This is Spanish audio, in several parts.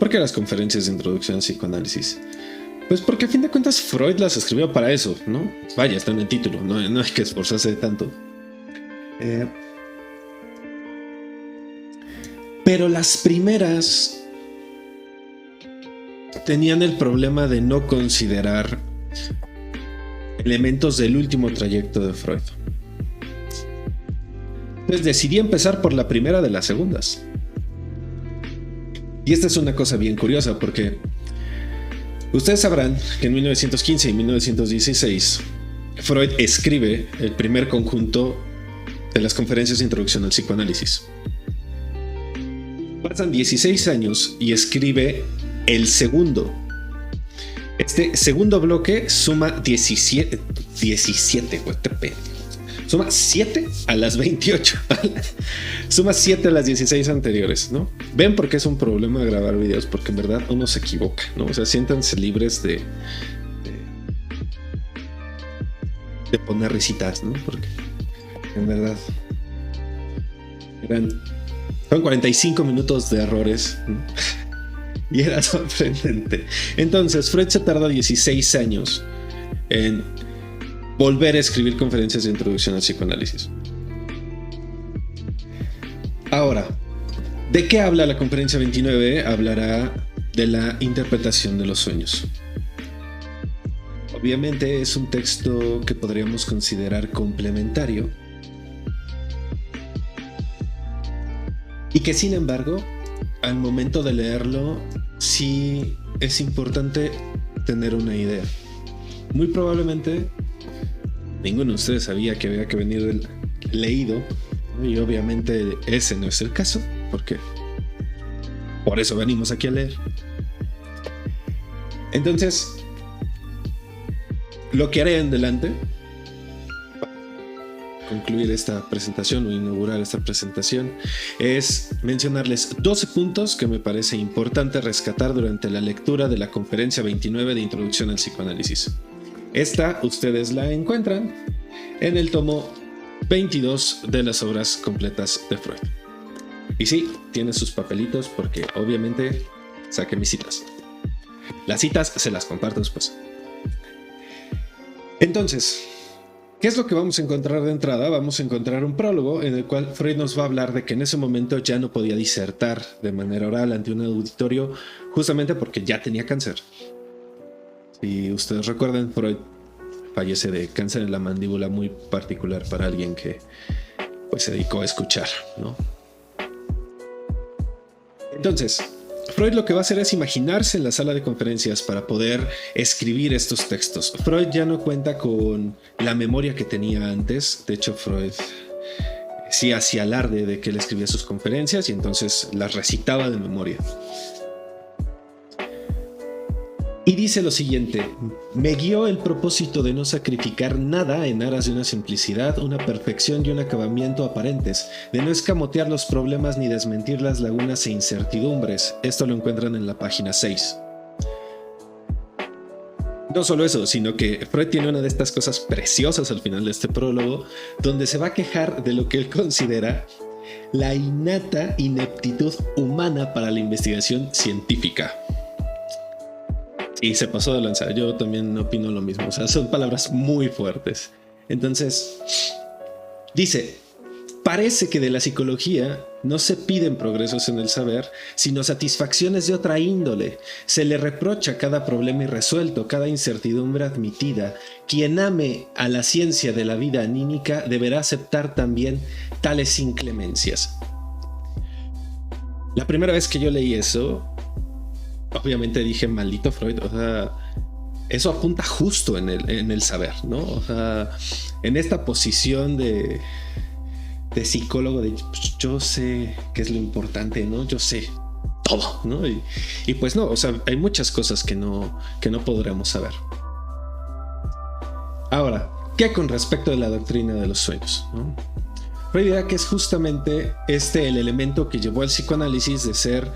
¿Por qué las conferencias de introducción al psicoanálisis? Pues porque a fin de cuentas Freud las escribió para eso, ¿no? Vaya, está en el título, no hay que esforzarse tanto. Pero las primeras tenían el problema de no considerar elementos del último trayecto de Freud. Entonces decidí empezar por la primera de las segundas. Y esta es una cosa bien curiosa porque ustedes sabrán que en 1915 y 1916 Freud escribe el primer conjunto de las conferencias de introducción al psicoanálisis. Pasan 16 años y escribe el segundo. Este segundo bloque suma 17, suma 7 a las 28. Suma 7 a las 16 anteriores, ¿no? Ven por qué es un problema grabar videos, porque en verdad uno se equivoca, ¿no? O sea, siéntanse libres de poner risitas, ¿no? Porque en verdad son 45 minutos de errores, ¿no? Y era sorprendente. Entonces, Freud se tardó 16 años en volver a escribir conferencias de introducción al psicoanálisis. Ahora, ¿de qué habla la conferencia 29? Hablará de la interpretación de los sueños. Obviamente es un texto que podríamos considerar complementario y que sin embargo, al momento de leerlo, sí es importante tener una idea. Muy probablemente ninguno de ustedes sabía que había que venir leído, y obviamente ese no es el caso, porque por eso venimos aquí a leer. Entonces, lo que haré en adelante, concluir esta presentación o inaugurar esta presentación, es mencionarles 12 puntos que me parece importante rescatar durante la lectura de la conferencia 29 de Introducción al Psicoanálisis. Esta ustedes la encuentran en el tomo 22 de las obras completas de Freud. Y sí, tiene sus papelitos porque obviamente saqué mis citas. Las citas se las comparto después. Entonces, ¿qué es lo que vamos a encontrar de entrada? Vamos a encontrar un prólogo en el cual Freud nos va a hablar de que en ese momento ya no podía disertar de manera oral ante un auditorio, justamente porque ya tenía cáncer. Si ustedes recuerdan, Freud fallece de cáncer en la mandíbula, muy particular para alguien que pues, se dedicó a escuchar, ¿no? Entonces, Freud lo que va a hacer es imaginarse en la sala de conferencias para poder escribir estos textos. Freud ya no cuenta con la memoria que tenía antes. De hecho, Freud sí hacía alarde de que él escribía sus conferencias y entonces las recitaba de memoria. Y dice lo siguiente: me guió el propósito de no sacrificar nada en aras de una simplicidad, una perfección y un acabamiento aparentes, de no escamotear los problemas ni desmentir las lagunas e incertidumbres. Esto lo encuentran en la página 6. No solo eso, sino que Freud tiene una de estas cosas preciosas al final de este prólogo, donde se va a quejar de lo que él considera la innata ineptitud humana para la investigación científica. Y se pasó de lanza. Yo también opino lo mismo. O sea, son palabras muy fuertes. Entonces, dice: parece que de la psicología no se piden progresos en el saber, sino satisfacciones de otra índole. Se le reprocha cada problema irresuelto, cada incertidumbre admitida. Quien ame a la ciencia de la vida anímica deberá aceptar también tales inclemencias. La primera vez que yo leí eso, obviamente dije, maldito Freud, o sea, eso apunta justo en el saber, ¿no? O sea, en esta posición de psicólogo de pues, yo sé qué es lo importante, ¿no? Yo sé todo, ¿no? Y pues no, o sea, hay muchas cosas que no podremos saber. Ahora, ¿qué con respecto de la doctrina de los sueños, ¿no? Freud dirá que es justamente el elemento que llevó al psicoanálisis de ser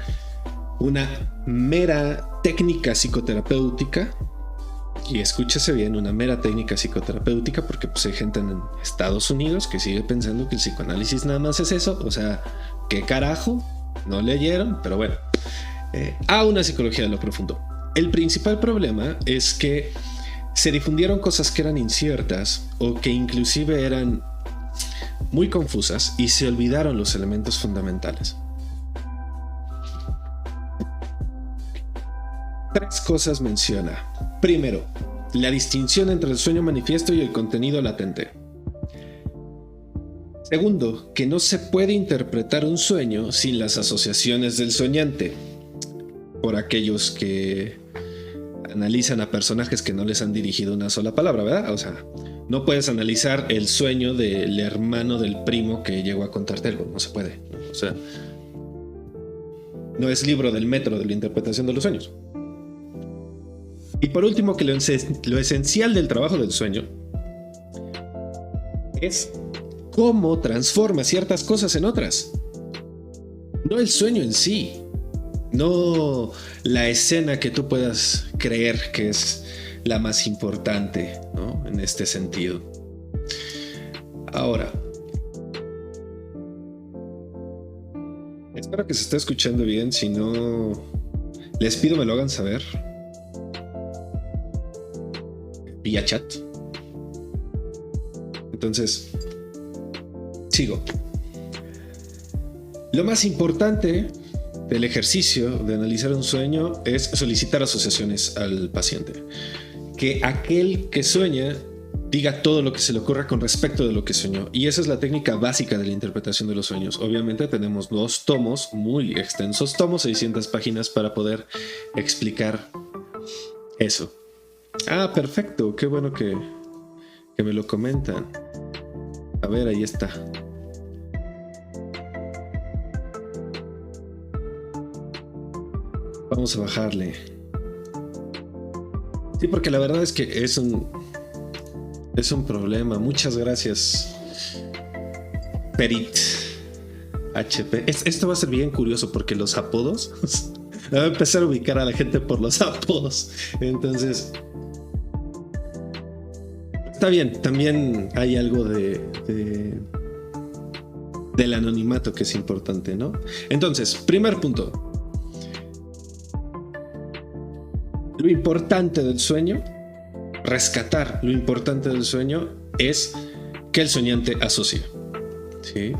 una mera técnica psicoterapéutica, y escúchese bien, una mera técnica psicoterapéutica, porque pues hay gente en Estados Unidos que sigue pensando que el psicoanálisis nada más es eso. O sea, ¿qué carajo? No leyeron, pero bueno. a una psicología de lo profundo. El principal problema es que se difundieron cosas que eran inciertas o que inclusive eran muy confusas y se olvidaron los elementos fundamentales. 3 cosas menciona. Primero, la distinción entre el sueño manifiesto y el contenido latente. Segundo, que no se puede interpretar un sueño sin las asociaciones del soñante. Por aquellos que analizan a personajes que no les han dirigido una sola palabra, ¿verdad? O sea, no puedes analizar el sueño del hermano del primo que llegó a contarte algo, no se puede, ¿no? O sea, no es libro del metro de la interpretación de los sueños. Y por último, que lo esencial del trabajo del sueño es cómo transforma ciertas cosas en otras. No el sueño en sí, no la escena que tú puedas creer que es la más importante, ¿no? En este sentido. Ahora, espero que se esté escuchando bien. Si no, les pido me lo hagan saber vía chat. Entonces, sigo. Lo más importante del ejercicio de analizar un sueño es solicitar asociaciones al paciente. Que aquel que sueña diga todo lo que se le ocurra con respecto de lo que soñó. Y esa es la técnica básica de la interpretación de los sueños. Obviamente tenemos 2 tomos, muy extensos tomos, 600 páginas para poder explicar eso. Ah, perfecto, qué bueno que me lo comentan. A ver, ahí está. Vamos a bajarle. Sí, porque la verdad es que es un problema. Muchas gracias, Perit HP. Esto va a ser bien curioso porque los apodos voy a empezar a ubicar a la gente por los apodos. Entonces, está bien. También hay algo del anonimato que es importante, ¿no? Entonces, primer punto. Lo importante del sueño, rescatar lo importante del sueño es que el soñante asocie, ¿sí?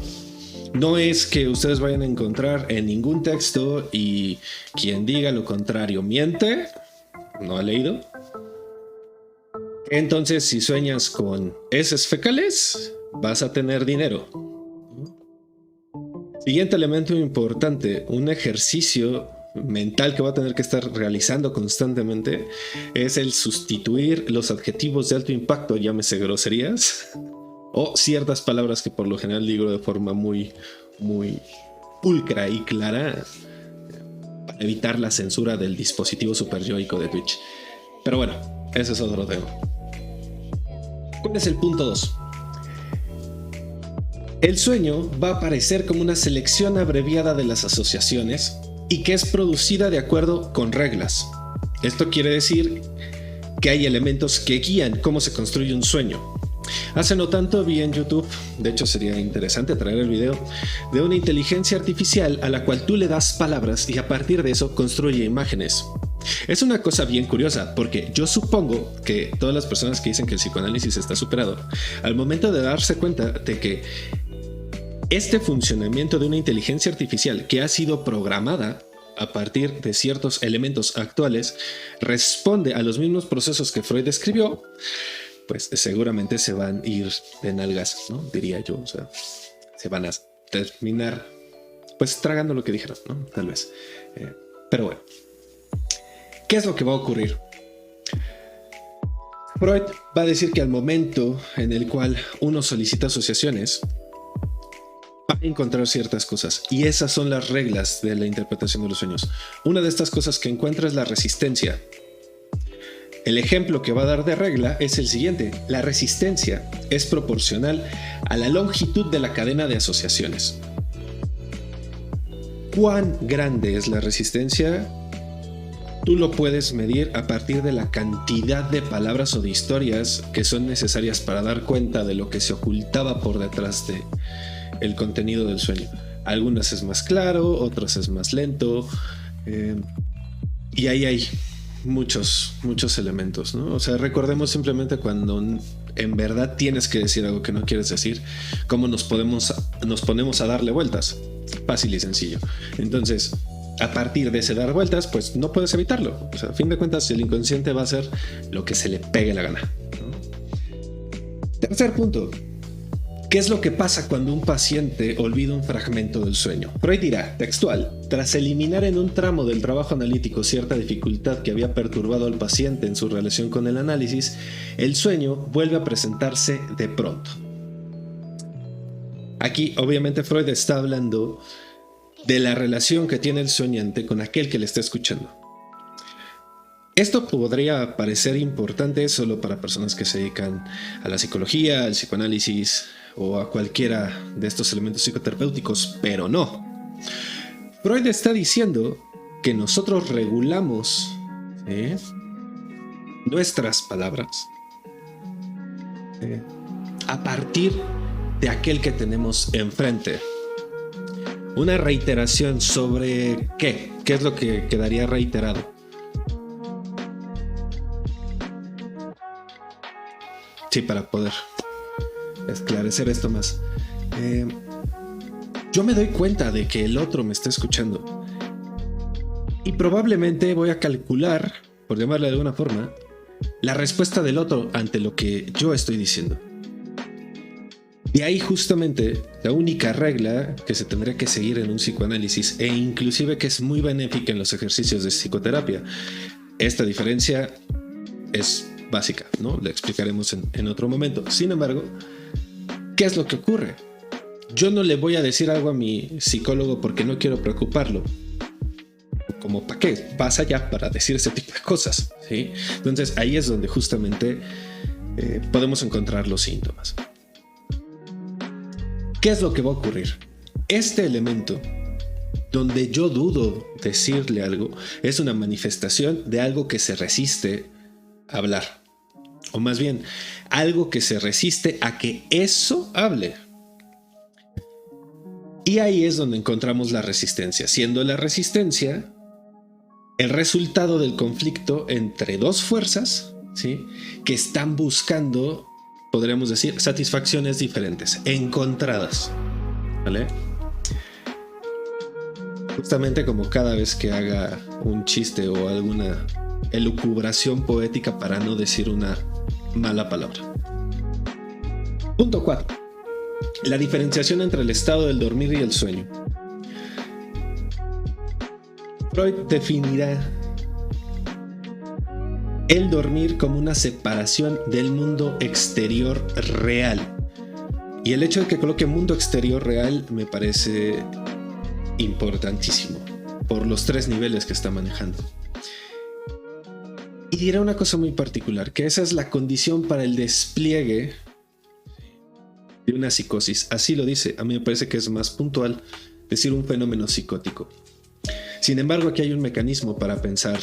No es que ustedes vayan a encontrar en ningún texto y quien diga lo contrario miente, no ha leído. Entonces, si sueñas con heces fecales, vas a tener dinero. Siguiente elemento importante, un ejercicio mental que va a tener que estar realizando constantemente es el sustituir los adjetivos de alto impacto, llámese groserías o ciertas palabras que por lo general digo de forma muy pulcra y clara para evitar la censura del dispositivo superyoico de Twitch. Pero bueno, ese es otro tema. ¿Cuál es el punto 2? El sueño va a aparecer como una selección abreviada de las asociaciones y que es producida de acuerdo con reglas. Esto quiere decir que hay elementos que guían cómo se construye un sueño. Hace no tanto vi en YouTube, de hecho sería interesante traer el video, de una inteligencia artificial a la cual tú le das palabras y a partir de eso construye imágenes. Es una cosa bien curiosa porque yo supongo que todas las personas que dicen que el psicoanálisis está superado, al momento de darse cuenta de que este funcionamiento de una inteligencia artificial que ha sido programada a partir de ciertos elementos actuales responde a los mismos procesos que Freud describió, pues seguramente se van a ir de nalgas, ¿no? Diría yo, o sea, se van a terminar pues tragando lo que dijeron, ¿no? Tal vez. Pero bueno, ¿qué es lo que va a ocurrir? Freud va a decir que al momento en el cual uno solicita asociaciones, va a encontrar ciertas cosas y esas son las reglas de la interpretación de los sueños. Una de estas cosas que encuentra es la resistencia. El ejemplo que va a dar de regla es el siguiente: la resistencia es proporcional a la longitud de la cadena de asociaciones. ¿Cuán grande es la resistencia? Tú lo puedes medir a partir de la cantidad de palabras o de historias que son necesarias para dar cuenta de lo que se ocultaba por detrás de el contenido del sueño. Algunas es más claro, otras es más lento, Y ahí hay muchos elementos, ¿no? O sea, recordemos simplemente cuando en verdad tienes que decir algo que no quieres decir, cómo nos ponemos a darle vueltas. Fácil y sencillo. Entonces, a partir de ese dar vueltas, pues no puedes evitarlo. O sea, a fin de cuentas, el inconsciente va a hacer lo que se le pegue la gana, ¿no? Tercer punto. ¿Qué es lo que pasa cuando un paciente olvida un fragmento del sueño? Freud dirá, textual, tras eliminar en un tramo del trabajo analítico cierta dificultad que había perturbado al paciente en su relación con el análisis, el sueño vuelve a presentarse de pronto. Aquí, obviamente, Freud está hablando de la relación que tiene el soñante con aquel que le está escuchando. Esto podría parecer importante solo para personas que se dedican a la psicología, al psicoanálisis o a cualquiera de estos elementos psicoterapéuticos, pero no. Freud está diciendo que nosotros regulamos nuestras palabras a partir de aquel que tenemos enfrente. Una reiteración sobre ¿qué? ¿Qué es lo que quedaría reiterado? Sí, para poder esclarecer esto más. Yo me doy cuenta de que el otro me está escuchando. Y probablemente voy a calcular, por llamarle de alguna forma, la respuesta del otro ante lo que yo estoy diciendo. De ahí justamente la única regla que se tendría que seguir en un psicoanálisis e inclusive que es muy benéfica en los ejercicios de psicoterapia. Esta diferencia es básica, ¿no? La explicaremos en otro momento. Sin embargo, ¿qué es lo que ocurre? Yo no le voy a decir algo a mi psicólogo porque no quiero preocuparlo. Como ¿para qué? Vas allá para decir ese tipo de cosas, ¿sí? Entonces ahí es donde justamente podemos encontrar los síntomas. ¿Qué es lo que va a ocurrir? Este elemento donde yo dudo decirle algo es una manifestación de algo que se resiste a hablar. O más bien, algo que se resiste a que eso hable. Y ahí es donde encontramos la resistencia, siendo la resistencia el resultado del conflicto entre dos fuerzas, ¿sí?, que están buscando, podríamos decir, satisfacciones diferentes, encontradas, ¿vale? Justamente como cada vez que haga un chiste o alguna elucubración poética para no decir una mala palabra. Punto 4. La diferenciación entre el estado del dormir y el sueño. Freud definirá el dormir como una separación del mundo exterior real. Y el hecho de que coloque mundo exterior real me parece importantísimo por los tres niveles que está manejando. Y dirá una cosa muy particular, que esa es la condición para el despliegue de una psicosis. Así lo dice. A mí me parece que es más puntual decir un fenómeno psicótico. Sin embargo, aquí hay un mecanismo para pensar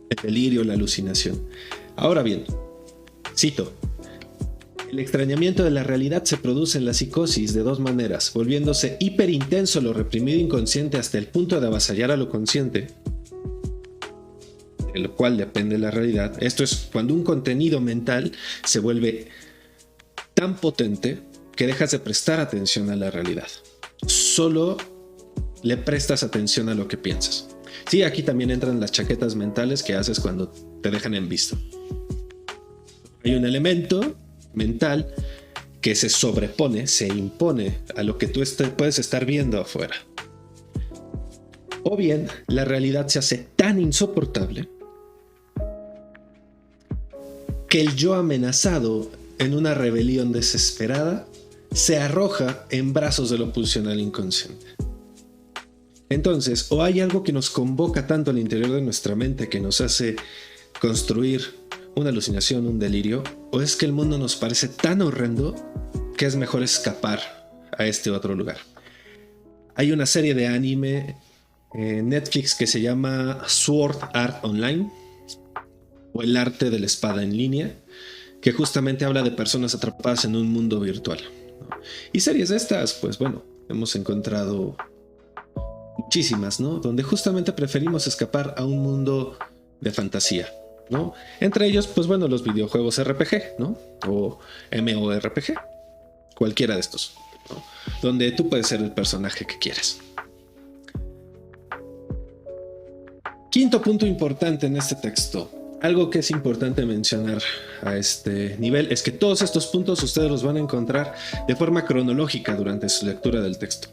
el delirio, la alucinación. Ahora bien, cito: el extrañamiento de la realidad se produce en la psicosis de dos maneras, volviéndose hiperintenso lo reprimido inconsciente hasta el punto de avasallar a lo consciente, de lo cual depende la realidad. Esto es cuando un contenido mental se vuelve tan potente que dejas de prestar atención a la realidad. Solo le prestas atención a lo que piensas. Sí, aquí también entran las chaquetas mentales que haces cuando te dejan en visto. Hay un elemento mental que se sobrepone, se impone a lo que tú puedes estar viendo afuera. O bien, la realidad se hace tan insoportable que el yo amenazado en una rebelión desesperada se arroja en brazos de lo pulsional inconsciente. Entonces, o hay algo que nos convoca tanto al interior de nuestra mente que nos hace construir una alucinación, un delirio, o es que el mundo nos parece tan horrendo que es mejor escapar a este otro lugar. Hay una serie de anime en Netflix que se llama Sword Art Online, o el arte de la espada en línea, que justamente habla de personas atrapadas en un mundo virtual, ¿no? Y series de estas, pues bueno, hemos encontrado muchísimas, ¿no? Donde justamente preferimos escapar a un mundo de fantasía, ¿no? Entre ellos, pues bueno, los videojuegos RPG, ¿no? O MMORPG, cualquiera de estos, ¿no? Donde tú puedes ser el personaje que quieras. Quinto punto importante en este texto. Algo que es importante mencionar a este nivel es que todos estos puntos ustedes los van a encontrar de forma cronológica durante su lectura del texto.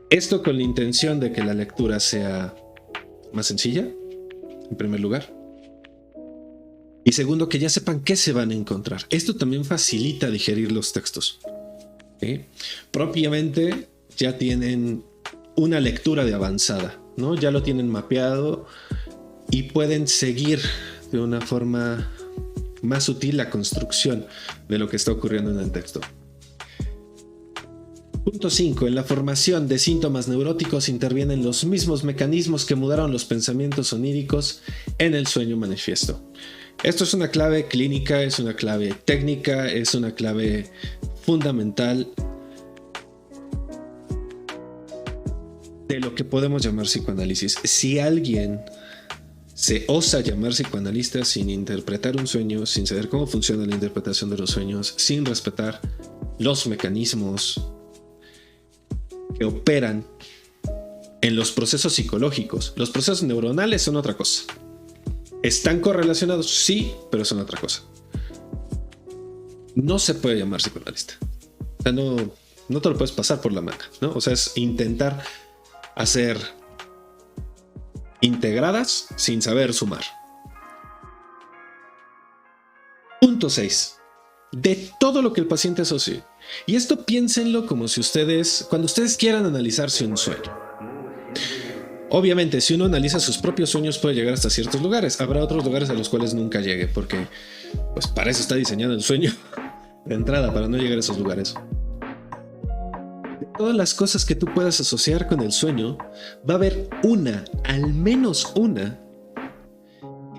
Esto con la intención de que la lectura sea más sencilla, en primer lugar. Y segundo, que ya sepan qué se van a encontrar. Esto también facilita digerir los textos, ¿sí? Propiamente ya tienen una lectura de avanzada, ¿no? Ya lo tienen mapeado y pueden seguir de una forma más sutil la construcción de lo que está ocurriendo en el texto. Punto 5. En la formación de síntomas neuróticos intervienen los mismos mecanismos que mudaron los pensamientos oníricos en el sueño manifiesto. Esto es una clave clínica, es una clave técnica, es una clave fundamental de lo que podemos llamar psicoanálisis. Si alguien se osa llamar psicoanalista sin interpretar un sueño, sin saber cómo funciona la interpretación de los sueños, sin respetar los mecanismos que operan en los procesos psicológicos. Los procesos neuronales son otra cosa. ¿Están correlacionados? Sí, pero son otra cosa. No se puede llamar psicoanalista. O sea, no te lo puedes pasar por la manga, ¿no? O sea, es intentar hacer integradas sin saber sumar. Punto 6. De todo lo que el paciente asocie. Y esto piénsenlo como si cuando ustedes quieran analizarse un sueño. Obviamente, si uno analiza sus propios sueños puede llegar hasta ciertos lugares. Habrá otros lugares a los cuales nunca llegue, porque pues para eso está diseñado el sueño de entrada, para no llegar a esos lugares. De todas las cosas que tú puedas asociar con el sueño, va a haber al menos una,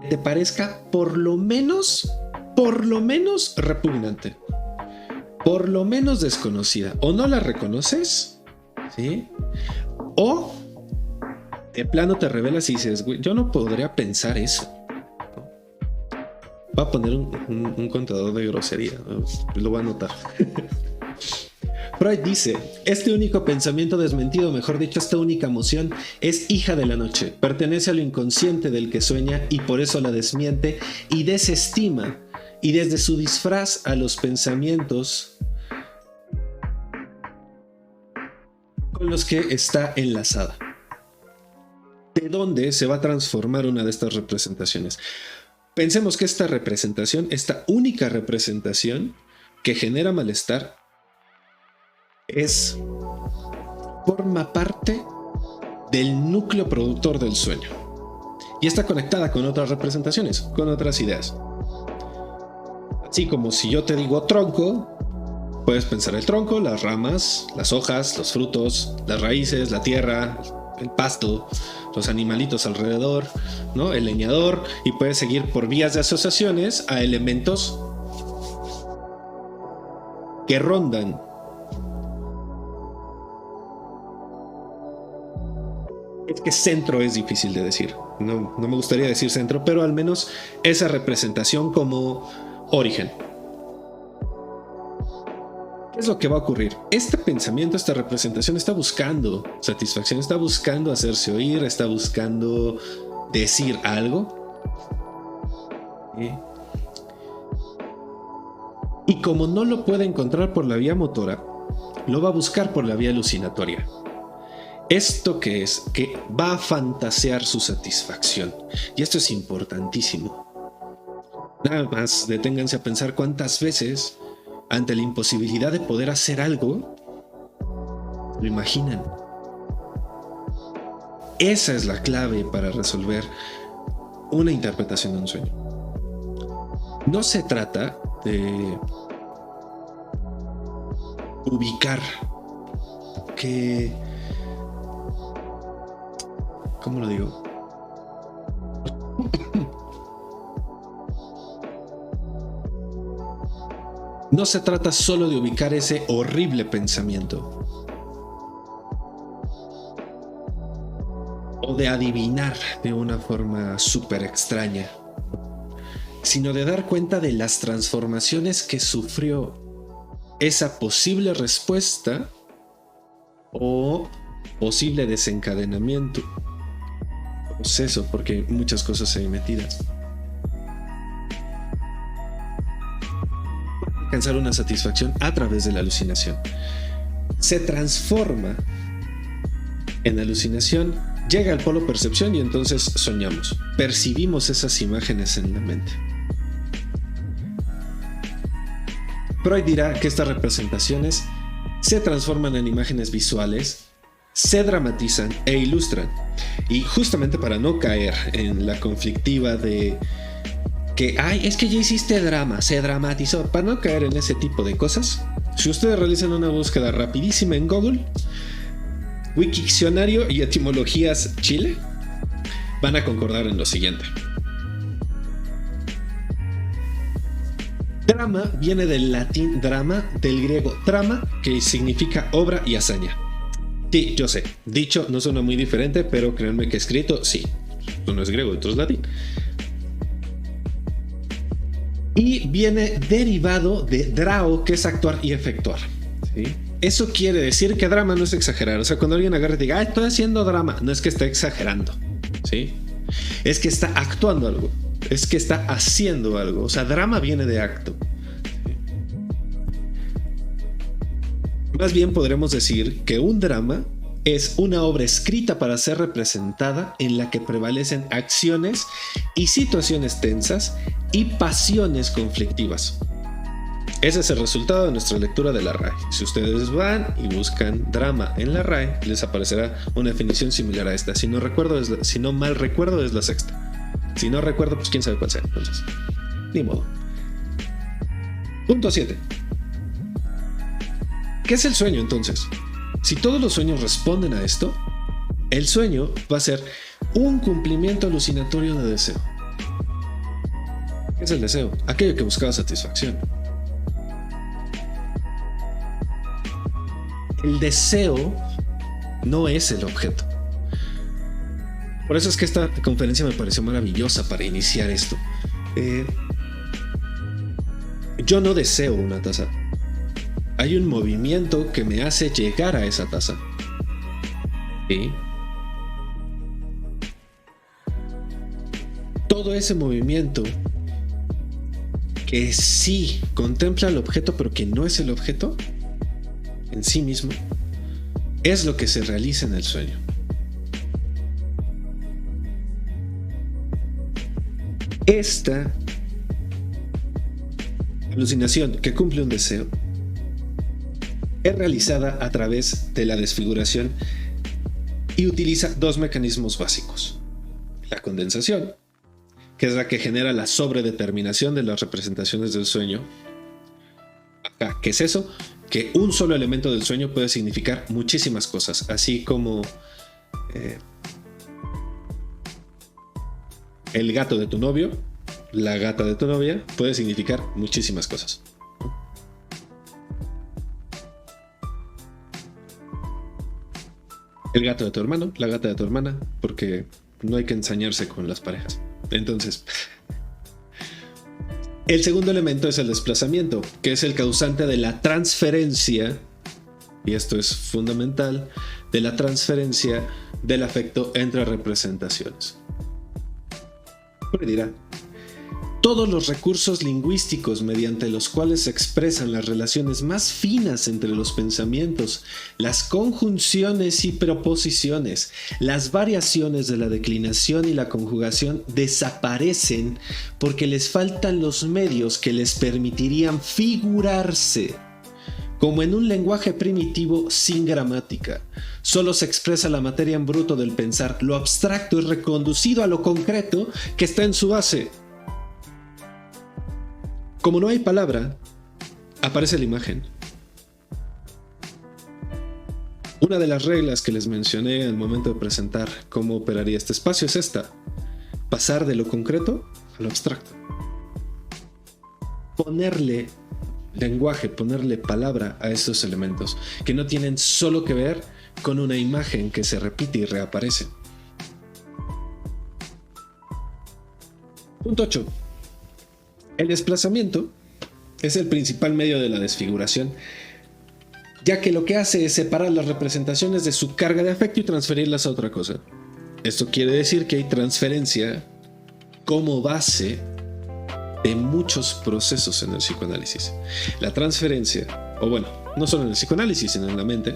que te parezca por lo menos repugnante, por lo menos desconocida. O no la reconoces, ¿sí? O de plano te revelas y dices, güey, yo no podría pensar eso. Va a poner un contador de grosería, ¿no? Lo voy a anotar. Freud dice, este único pensamiento desmentido, mejor dicho, esta única emoción, es hija de la noche, pertenece a lo inconsciente del que sueña y por eso la desmiente y desestima, y desde su disfraz a los pensamientos con los que está enlazada. ¿De dónde se va a transformar una de estas representaciones? Pensemos que esta única representación que genera malestar, forma parte del núcleo productor del sueño y está conectada con otras representaciones, con otras ideas. Así como si yo te digo tronco, puedes pensar el tronco, las ramas, las hojas, los frutos, las raíces, la tierra, el pasto, los animalitos alrededor, ¿no? El leñador, y puedes seguir por vías de asociaciones a elementos que rondan. Es que centro es difícil de decir. No me gustaría decir centro, pero al menos esa representación como origen. ¿Qué es lo que va a ocurrir? Este pensamiento, esta representación está buscando satisfacción, está buscando hacerse oír, está buscando decir algo. ¿Sí? Y como no lo puede encontrar por la vía motora, lo va a buscar por la vía alucinatoria. ¿Esto qué es? Que va a fantasear su satisfacción. Y esto es importantísimo. Nada más deténganse a pensar cuántas veces, ante la imposibilidad de poder hacer algo, lo imaginan. Esa es la clave para resolver una interpretación de un sueño. No se trata de ubicar que... ¿Cómo lo digo? No se trata solo de ubicar ese horrible pensamiento. de adivinar de una forma súper extraña, sino de dar cuenta de las transformaciones que sufrió esa posible respuesta o posible desencadenamiento, proceso, porque muchas cosas hay metidas. Alcanzar una satisfacción a través de la alucinación. Se transforma en alucinación, llega al polo percepción y entonces soñamos. Percibimos esas imágenes en la mente. Freud dirá que estas representaciones se transforman en imágenes visuales, se dramatizan e ilustran. Y justamente para no caer en la conflictiva de que, ay, es que ya hiciste drama, se dramatizó, para no caer en ese tipo de cosas, si ustedes realizan una búsqueda rapidísima en Google, Wikiccionario y etimologías Chile, van a concordar en lo siguiente. Drama viene del latín drama, del griego trama, que significa obra y hazaña. Sí, yo sé, dicho no suena muy diferente, pero créanme que escrito, sí. Uno es griego y otro es latín. Y viene derivado de drao, que es actuar y efectuar. ¿Sí? Eso quiere decir que drama no es exagerar. O sea, cuando alguien agarra y diga, estoy haciendo drama, no es que esté exagerando. ¿Sí? Es que está actuando algo. Es que está haciendo algo. O sea, drama viene de acto. Más bien podremos decir que un drama es una obra escrita para ser representada en la que prevalecen acciones y situaciones tensas y pasiones conflictivas. Ese es el resultado de nuestra lectura de la RAE. Si ustedes van y buscan drama en la RAE, les aparecerá una definición similar a esta. Si no mal recuerdo, es la sexta. Si no recuerdo, pues quién sabe cuál sea. Entonces, ni modo. Punto 7. ¿Qué es el sueño entonces? Si todos los sueños responden a esto, el sueño va a ser un cumplimiento alucinatorio de deseo. ¿Qué es el deseo? Aquello que buscaba satisfacción. El deseo no es el objeto. Por eso es que esta conferencia me pareció maravillosa para iniciar esto. Yo no deseo una taza. Hay un movimiento que me hace llegar a esa taza. ¿Sí? Todo ese movimiento que sí contempla el objeto, pero que no es el objeto en sí mismo, es lo que se realiza en el sueño. Esta alucinación que cumple un deseo es realizada a través de la desfiguración y utiliza dos mecanismos básicos. La condensación, que es la que genera la sobredeterminación de las representaciones del sueño. ¿Qué es eso? Que un solo elemento del sueño puede significar muchísimas cosas, así como el gato de tu novio, la gata de tu novia, puede significar muchísimas cosas. El gato de tu hermano, la gata de tu hermana, porque no hay que ensañarse con las parejas. Entonces, el segundo elemento es el desplazamiento, que es el causante de la transferencia, y esto es fundamental, de la transferencia del afecto entre representaciones. Freud dirá: todos los recursos lingüísticos mediante los cuales se expresan las relaciones más finas entre los pensamientos, las conjunciones y proposiciones, las variaciones de la declinación y la conjugación desaparecen porque les faltan los medios que les permitirían figurarse. Como en un lenguaje primitivo sin gramática, solo se expresa la materia en bruto del pensar, lo abstracto es reconducido a lo concreto que está en su base. Como no hay palabra, aparece la imagen. Una de las reglas que les mencioné al momento de presentar cómo operaría este espacio es esta: pasar de lo concreto a lo abstracto. Ponerle lenguaje, ponerle palabra a estos elementos que no tienen solo que ver con una imagen que se repite y reaparece. Punto 8. El desplazamiento es el principal medio de la desfiguración, ya que lo que hace es separar las representaciones de su carga de afecto y transferirlas a otra cosa. Esto quiere decir que hay transferencia como base de muchos procesos en el psicoanálisis. La transferencia, o bueno, no solo en el psicoanálisis, sino en la mente,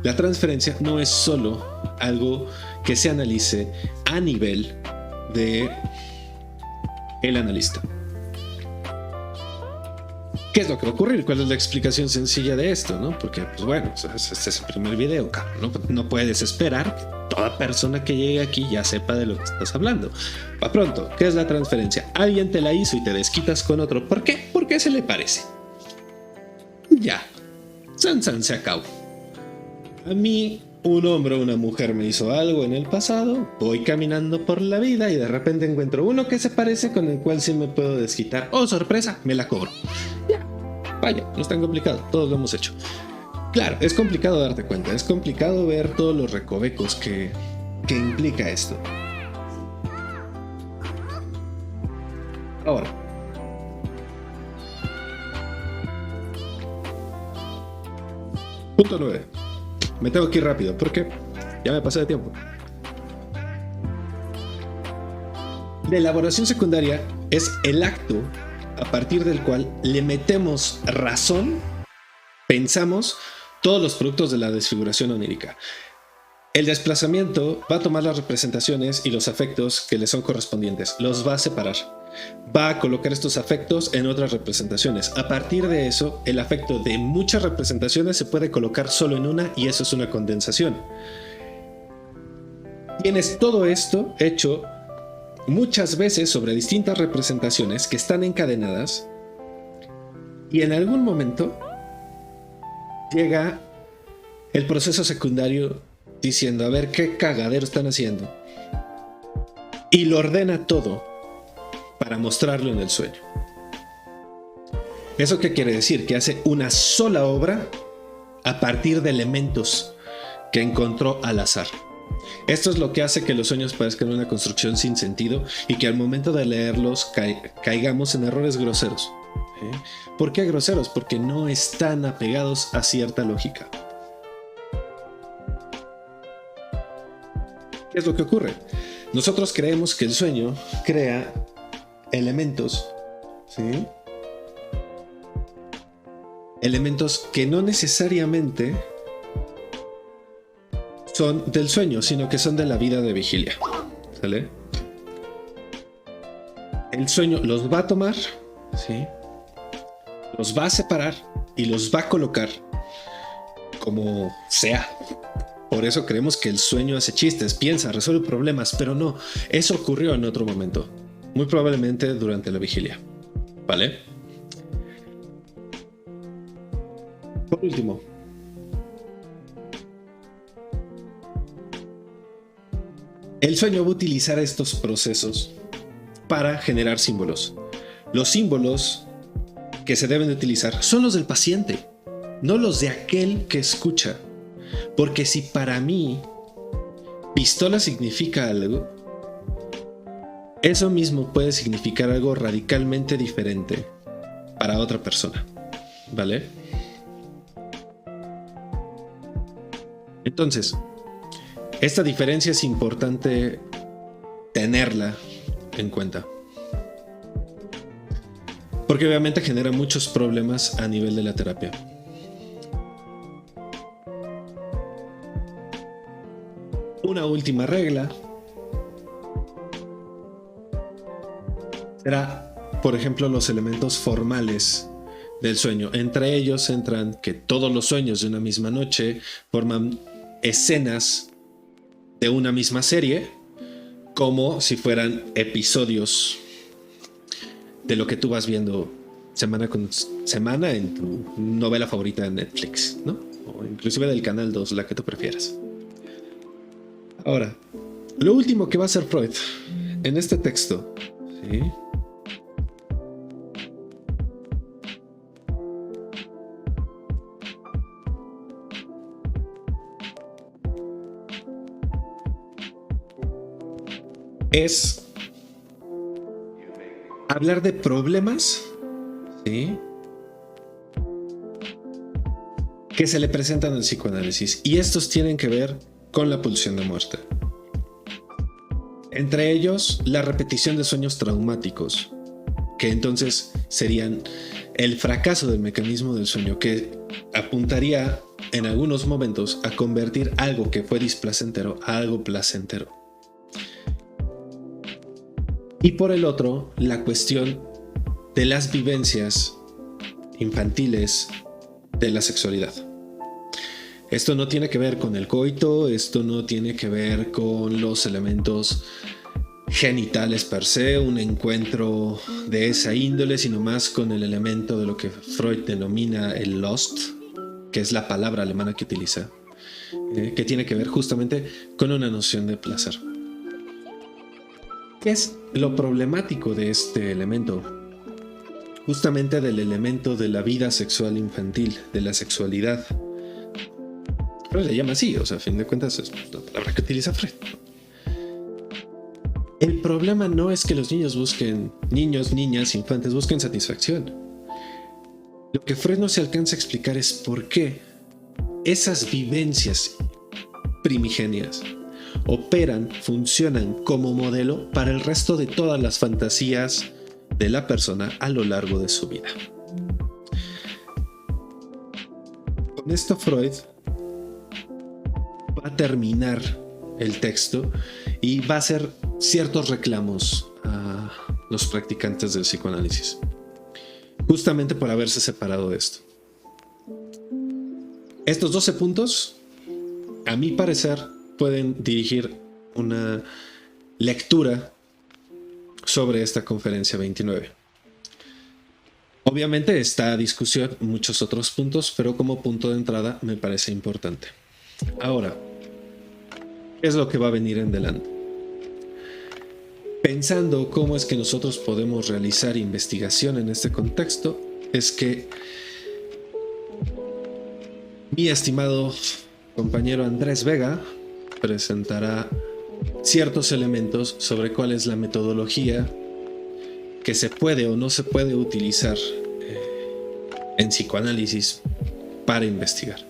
la transferencia no es solo algo que se analice a nivel de el analista. ¿Qué es lo que va a ocurrir? ¿Cuál es la explicación sencilla de esto? ¿No? Porque, pues bueno, este es el primer video, cabrón. No puedes esperar que toda persona que llegue aquí ya sepa de lo que estás hablando. Pa' pronto, ¿qué es la transferencia? Alguien te la hizo y te desquitas con otro. ¿Por qué? Porque se le parece. Ya. Se acabó. A mí, un hombre o una mujer me hizo algo en el pasado, voy caminando por la vida y de repente encuentro uno que se parece con el cual sí me puedo desquitar. ¡Oh, sorpresa! Me la cobro. Ya, vaya, no es tan complicado, todos lo hemos hecho. Claro, es complicado darte cuenta, es complicado ver todos los recovecos que implica esto. Ahora, punto 9. Me tengo que ir rápido porque ya me pasé de tiempo. La elaboración secundaria es el acto a partir del cual le metemos razón, pensamos todos los productos de la desfiguración onírica. El desplazamiento va a tomar las representaciones y los afectos que le son correspondientes, los va a separar, va a colocar estos afectos en otras representaciones. A partir de eso, el afecto de muchas representaciones se puede colocar solo en una y eso es una condensación. Tienes todo esto hecho muchas veces sobre distintas representaciones que están encadenadas y en algún momento llega el proceso secundario diciendo, a ver qué cagadero están haciendo, y lo ordena todo para mostrarlo en el sueño. ¿Eso qué quiere decir? Que hace una sola obra a partir de elementos que encontró al azar. Esto es lo que hace que los sueños parezcan una construcción sin sentido y que al momento de leerlos caigamos en errores groseros. ¿Por qué groseros? Porque no están apegados a cierta lógica. ¿Qué es lo que ocurre? Nosotros creemos que el sueño crea elementos, ¿sí? Elementos que no necesariamente son del sueño, sino que son de la vida de vigilia. ¿Sale? El sueño los va a tomar, ¿sí? Los va a separar y los va a colocar como sea. Por eso creemos que el sueño hace chistes, piensa, resuelve problemas, pero no, eso ocurrió en otro momento, muy probablemente durante la vigilia. ¿Vale? Por último, el sueño va a utilizar estos procesos para generar símbolos. Los símbolos que se deben de utilizar son los del paciente, no los de aquel que escucha. Porque si para mí pistola significa algo, eso mismo puede significar algo radicalmente diferente para otra persona. ¿Vale? Entonces, esta diferencia es importante tenerla en cuenta. Porque obviamente genera muchos problemas a nivel de la terapia. Una última regla será, por ejemplo, los elementos formales del sueño. Entre ellos entran que todos los sueños de una misma noche forman escenas de una misma serie, como si fueran episodios de lo que tú vas viendo semana con semana en tu novela favorita de Netflix, ¿no? O inclusive del canal 2, la que tú prefieras. Ahora, lo último que va a hacer Freud en este texto, ¿sí? Es hablar de problemas, ¿sí?, que se le presentan al psicoanálisis, y estos tienen que ver con la pulsión de muerte. Entre ellos, la repetición de sueños traumáticos, que entonces serían el fracaso del mecanismo del sueño, que apuntaría en algunos momentos a convertir algo que fue displacentero a algo placentero. Y por el otro, la cuestión de las vivencias infantiles de la sexualidad. Esto no tiene que ver con el coito, esto no tiene que ver con los elementos genitales per se, un encuentro de esa índole, sino más con el elemento de lo que Freud denomina el Lust, que es la palabra alemana que utiliza, que tiene que ver justamente con una noción de placer. ¿Qué es lo problemático de este elemento? Justamente del elemento de la vida sexual infantil, de la sexualidad. Pero le llama así, o sea, a fin de cuentas es la palabra que utiliza Freud. El problema no es que los niños, niñas, infantes busquen satisfacción. Lo que Freud no se alcanza a explicar es por qué esas vivencias primigenias operan, funcionan como modelo para el resto de todas las fantasías de la persona a lo largo de su vida. Con esto Freud va a terminar el texto y va a hacer ciertos reclamos a los practicantes del psicoanálisis, justamente por haberse separado de esto. Estos 12 puntos, a mi parecer, pueden dirigir una lectura sobre esta conferencia 29. Obviamente está a discusión muchos otros puntos, pero como punto de entrada me parece importante. Ahora, ¿qué es lo que va a venir en adelante? Pensando cómo es que nosotros podemos realizar investigación en este contexto, es que mi estimado compañero Andrés Vega presentará ciertos elementos sobre cuál es la metodología que se puede o no se puede utilizar en psicoanálisis para investigar.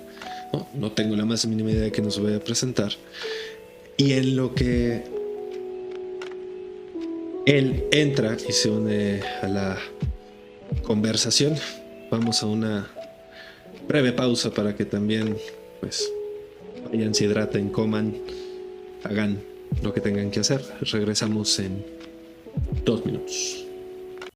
No tengo la más mínima idea de qué nos voy a presentar. Y en lo que él entra y se une a la conversación, vamos a una breve pausa para que también pues vayan, se hidraten, coman, hagan lo que tengan que hacer. Regresamos en 2 minutos.